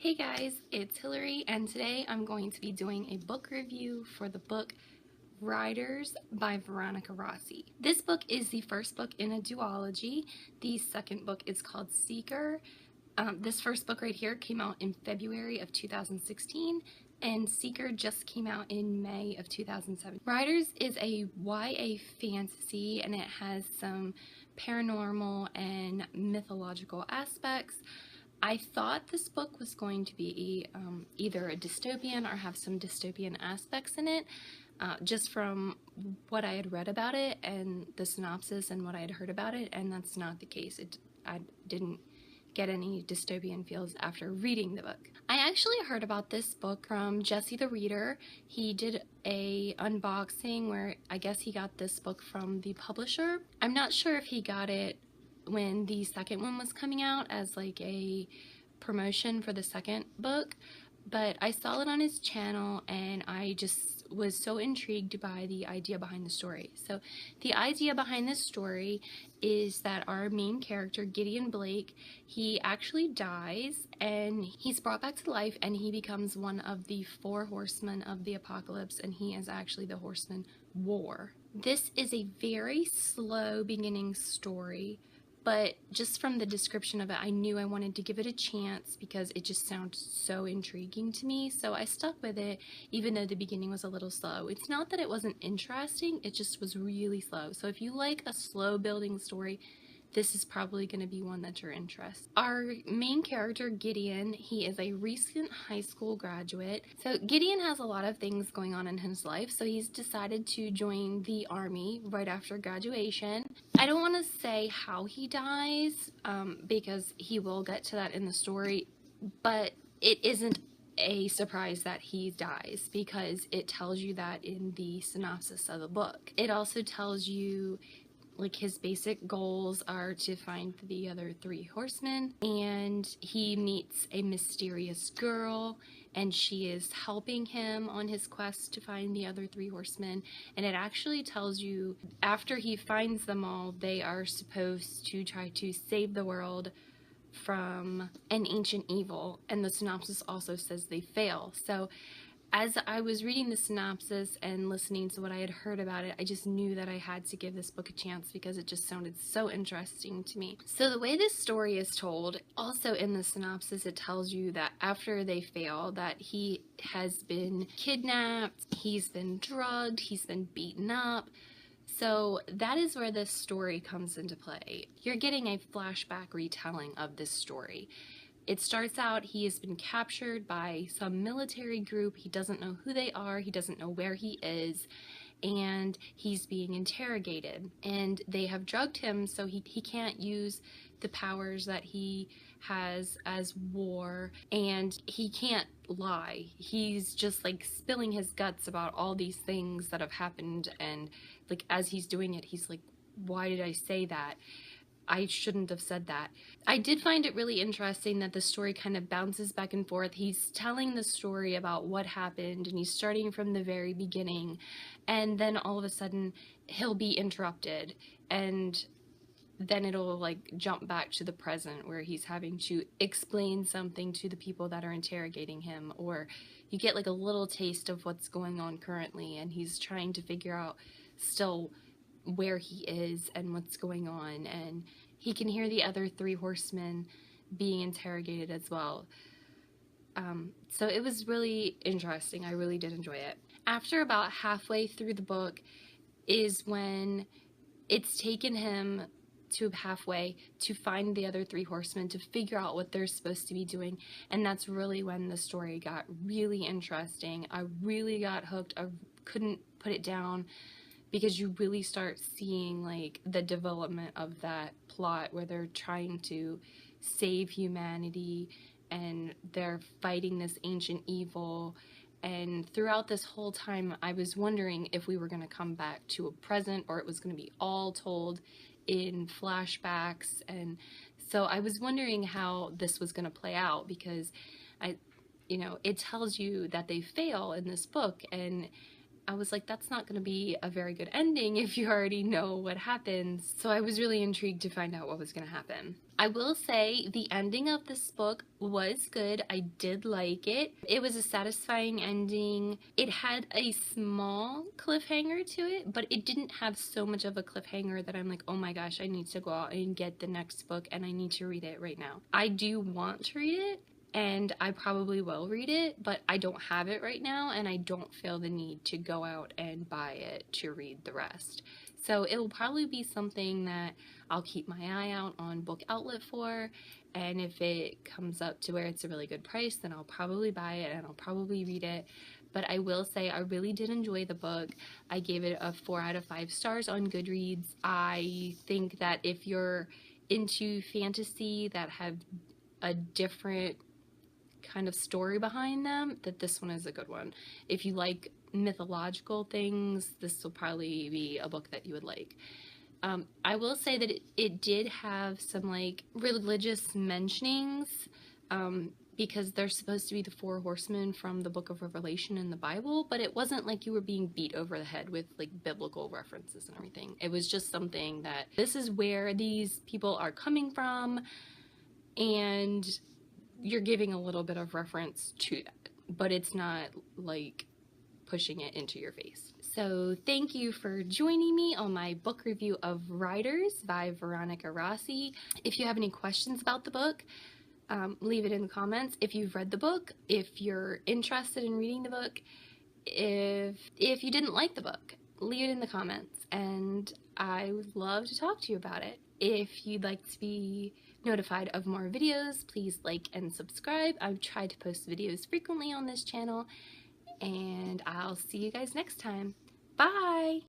Hey guys, it's Hillary, and today I'm going to be doing a book review for the book Riders by Veronica Rossi. This book is the first book in a duology. The second book is called Seeker. This first book right here came out in February of 2016, and Seeker just came out in May of 2007. Riders is a YA fantasy, and it has some paranormal and mythological aspects. I thought this book was going to be either a dystopian or have some dystopian aspects in it, just from what I had read about it and the synopsis and what I had heard about it, and that's not the case. I didn't get any dystopian feels after reading the book. I actually heard about this book from Jesse the Reader. He did a unboxing where I guess he got this book from the publisher. I'm not sure if he got it when the second one was coming out as like a promotion for the second book, but I saw it on his channel and I just was so intrigued by the idea behind the story. So the idea behind this story is that our main character, Gideon Blake, he actually dies and he's brought back to life, and he becomes one of the 4 horsemen of the apocalypse, and he is actually the horseman War. This is a very slow beginning story, but just from the description of it, I knew I wanted to give it a chance because it just sounds so intriguing to me. So I stuck with it, even though the beginning was a little slow. It's not that it wasn't interesting, it just was really slow. So if you like a slow building story, this is probably going to be one that you're interested. Our main character, Gideon, he is a recent high school graduate. So Gideon has a lot of things going on in his life, so he's decided to join the army right after graduation. I don't want to say how he dies, because he will get to that in the story, but it isn't a surprise that he dies because it tells you that in the synopsis of the book. It also tells you like his basic goals are to find the other 3 horsemen, and he meets a mysterious girl and she is helping him on his quest to find the other 3 horsemen. And it actually tells you after he finds them all, they are supposed to try to save the world from an ancient evil, and the synopsis also says they fail. So as I was reading the synopsis and listening to what I had heard about it, I just knew that I had to give this book a chance because it just sounded so interesting to me. So the way this story is told, also in the synopsis, it tells you that after they fail, that he has been kidnapped, he's been drugged, he's been beaten up. So that is where this story comes into play. You're getting a flashback retelling of this story. It starts out, he has been captured by some military group. He doesn't know who they are. He doesn't know where he is. And he's being interrogated. And they have drugged him so he can't use the powers that he has as War. And he can't lie. He's just like spilling his guts about all these things that have happened. And like as he's doing it, he's like, why did I say that? I shouldn't have said that. I did find it really interesting that the story kind of bounces back and forth. He's telling the story about what happened and he's starting from the very beginning, and then all of a sudden he'll be interrupted and then it'll like jump back to the present where he's having to explain something to the people that are interrogating him, or you get like a little taste of what's going on currently and he's trying to figure out still where he is and what's going on, and he can hear the other 3 horsemen being interrogated as well. So it was really interesting. I really did enjoy it. After about halfway through the book is when it's taken him to halfway to find the other 3 horsemen, to figure out what they're supposed to be doing, and that's really when the story got really interesting. I really got hooked. I couldn't put it down, because you really start seeing like the development of that plot where they're trying to save humanity and they're fighting this ancient evil. And throughout this whole time, I was wondering if we were going to come back to a present or it was going to be all told in flashbacks. And so I was wondering how this was going to play out, because it tells you that they fail in this book, and I was like, that's not going to be a very good ending if you already know what happens. So I was really intrigued to find out what was going to happen. I will say the ending of this book was good. I did like it. It was a satisfying ending. It had a small cliffhanger to it, but it didn't have so much of a cliffhanger that I'm like, oh my gosh, I need to go out and get the next book and I need to read it right now. I do want to read it, and I probably will read it, but I don't have it right now, and I don't feel the need to go out and buy it to read the rest. So it will probably be something that I'll keep my eye out on Book Outlet for, and if it comes up to where it's a really good price, then I'll probably buy it and I'll probably read it. But I will say I really did enjoy the book. I gave it a 4 out of 5 stars on Goodreads. I think that if you're into fantasy that have a different kind of story behind them, that this one is a good one. If you like mythological things, this will probably be a book that you would like. I will say that it did have some like religious mentionings, because they're supposed to be the 4 horsemen from the book of Revelation in the Bible, but it wasn't like you were being beat over the head with like biblical references and everything. It was just something that this is where these people are coming from, and you're giving a little bit of reference to that, but it's not like pushing it into your face. So thank you for joining me on my book review of Riders by Veronica Rossi. If you have any questions about the book, leave it in the comments. If you've read the book, if you're interested in reading the book, if you didn't like the book, leave it in the comments, and I would love to talk to you about it. If you'd like to be notified of more videos, please like and subscribe. I try to post videos frequently on this channel, and I'll see you guys next time. Bye!